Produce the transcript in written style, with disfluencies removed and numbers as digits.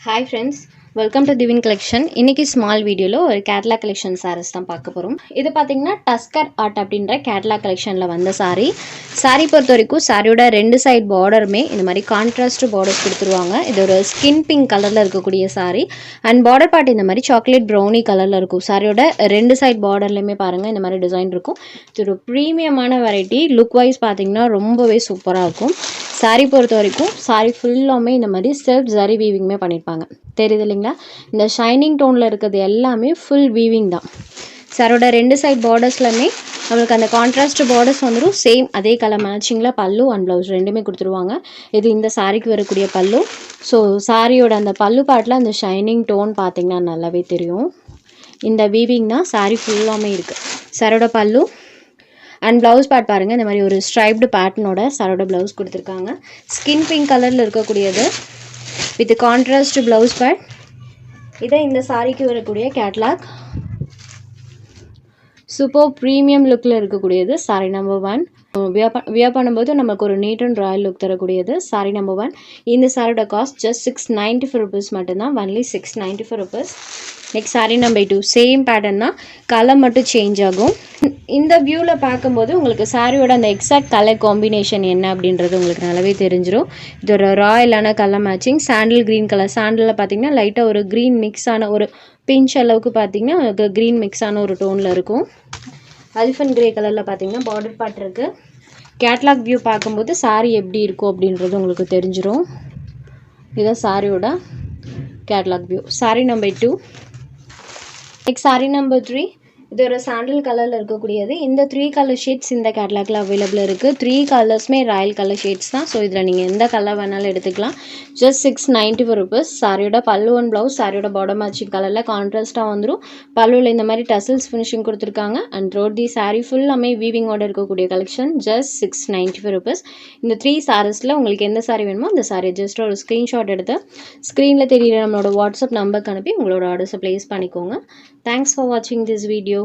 Hi friends, welcome to Divin Collection. இன்னைக்கு small வீடியோவில் ஒரு கேட்லாக் கலெக்ஷன் சாரீஸ் தான் பார்க்க போகிறோம். இது பார்த்தீங்கன்னா டஸ்கர் ஆர்ட் அப்படின்ற கேட்லாக் கலெக்ஷனில் வந்த சாரீ பொறுத்த வரைக்கும் சாரியோட ரெண்டு சைட் பார்டருமே இந்த மாதிரி கான்ட்ராஸ்ட் பார்டர்ஸ் கொடுத்துருவாங்க. இது ஒரு ஸ்கின் பிங்க் கலரில் இருக்கக்கூடிய சாரீ அண்ட் பார்டர் பார்ட் இந்த மாதிரி சாக்லேட் ப்ரௌனி கலரில் இருக்கும். சாரியோட ரெண்டு சைட் பார்டர்லையுமே பாருங்கள் இந்த மாதிரி டிசைன் இருக்கும். இது ஒரு ப்ரீமியமான வெரைட்டி. லுக் வைஸ் பார்த்தீங்கன்னா ரொம்பவே சூப்பராக இருக்கும். சாரீ பொறுத்த வரைக்கும் சாரீ ஃபுல்லாமே இந்த மாதிரி செல்ஃப் ஜரி வீவிங்குமே பண்ணியிருப்பாங்க. தெரியுது இல்லைங்களா? இந்த ஷைனிங் டோனில் இருக்கிறது எல்லாமே ஃபுல் வீவிங் தான். சாரோட ரெண்டு சைட் பார்டர்ஸ்லையுமே நம்மளுக்கு அந்த கான்ட்ராஸ்ட் பார்டர்ஸ் வந்துடும். சேம் அதே கலர் மேட்சிங்கில் பல்லு அண்ட் ப்ளவுஸ் ரெண்டுமே கொடுத்துருவாங்க. இது இந்த சாரிக்கு வரக்கூடிய பல்லு. ஸோ சாரியோட அந்த பல்லு பாட்டில் அந்த ஷைனிங் டோன் பார்த்திங்கன்னா நல்லாவே தெரியும். இந்த வீவிங் தான் சாரீ ஃபுல்லாமே இருக்குது. சாரோட பல்லு அண்ட் ப்ளவுஸ் பார்ட் பாருங்கள், இந்த மாதிரி ஒரு ஸ்ட்ரைப்டு பேட்டர்னோட சாரோட ப்ளவுஸ் கொடுத்துருக்காங்க. ஸ்கின் பிங்க் கலரில் இருக்கக்கூடியது வித் கான்ட்ராஸ்ட் ப்ளவுஸ் பார்ட். இதை இந்த சாரிக்கு வரக்கூடிய கேட்லாக். சூப்பர் ப்ரீமியம் லுக்கில் இருக்கக்கூடியது சாரி நம்பர் 1. வியர் பண்ணும்போது நமக்கு ஒரு நீட் அண்ட் ராயல் லுக் தரக்கூடியது சாரி நம்பர் 1. இந்த சாரியோட காஸ்ட் ஜஸ்ட் 694 ருபீஸ் மட்டும்தான். Only 694 rupees. Next sorry number 2. Same pattern தான், கலர் மட்டும் சேஞ்ச் ஆகும். இந்த வியூவில் பார்க்கும்போது உங்களுக்கு சாரியோட அந்த எக்ஸாக்ட் கலர் காம்பினேஷன் என்ன அப்படின்றது உங்களுக்கு நல்லாவே தெரிஞ்சிடும். இது ஒரு ராயலான கலர் மேட்சிங். சாண்டில் க்ரீன் கலர். சாண்டிலில் பார்த்தீங்கன்னா லைட்டாக ஒரு க்ரீன் மிக்ஸ் ஆன ஒரு பிஞ்ச் அளவுக்கு பார்த்தீங்கன்னா க்ரீன் மிக்ஸ் ஆன ஒரு டோனில் இருக்கும். அல்ஃபன் கிரே கலரில் பார்த்தீங்கன்னா பார்டர் பார்ட் இருக்குது. கேட்லாக் வியூ பார்க்கும்போது சாரி எப்படி இருக்கும் அப்படின்றது உங்களுக்கு தெரிஞ்சிடும். இதுதான் சாரியோட catalogue view. Sorry number 2. Next sorry number 3. இது ஒரு சாண்டில் கலரில் இருக்கக்கூடியது. இந்த 3 கலர் ஷேட்ஸ் இந்த கேட்லாகில் அவைலபிள் இருக்குது. 3 கலர்ஸுமே ராயல் கலர் ஷேட்ஸ் தான். ஸோ இதில் நீங்கள் எந்த கலர் வேணாலும் எடுத்துக்கலாம். Just 694 rupees. சாரியோட பல்லு அண்ட் ப்ளவுஸ் சாரியோட பார்டர் மேட்சிங் கலரில் கான்ட்ராஸ்ட்டாக வந்துடும். பல்லுவில் இந்த மாதிரி டசல்ஸ் ஃபினிஷிங் கொடுத்துருக்காங்க. அண்ட் ரோட் தி சாரி ஃபுல்லாமே வீவிங்கோட இருக்கக்கூடிய கலெக்ஷன். Just 695 rupees. இந்த 3 சாரீஸில் உங்களுக்கு எந்த சாரி வேணுமோ அந்த சாரி ஜஸ்ட் ஒரு ஸ்க்ரீன்ஷாட் எடுத்து ஸ்க்ரீனில் தெரியுற நம்மளோட வாட்ஸ்அப் நம்பருக்கு அனுப்பி உங்களோட ஆர்டர்ஸை ப்ளேஸ் பண்ணிக்கோங்க. தேங்க்ஸ் ஃபார் வாட்சிங் திஸ் வீடியோ.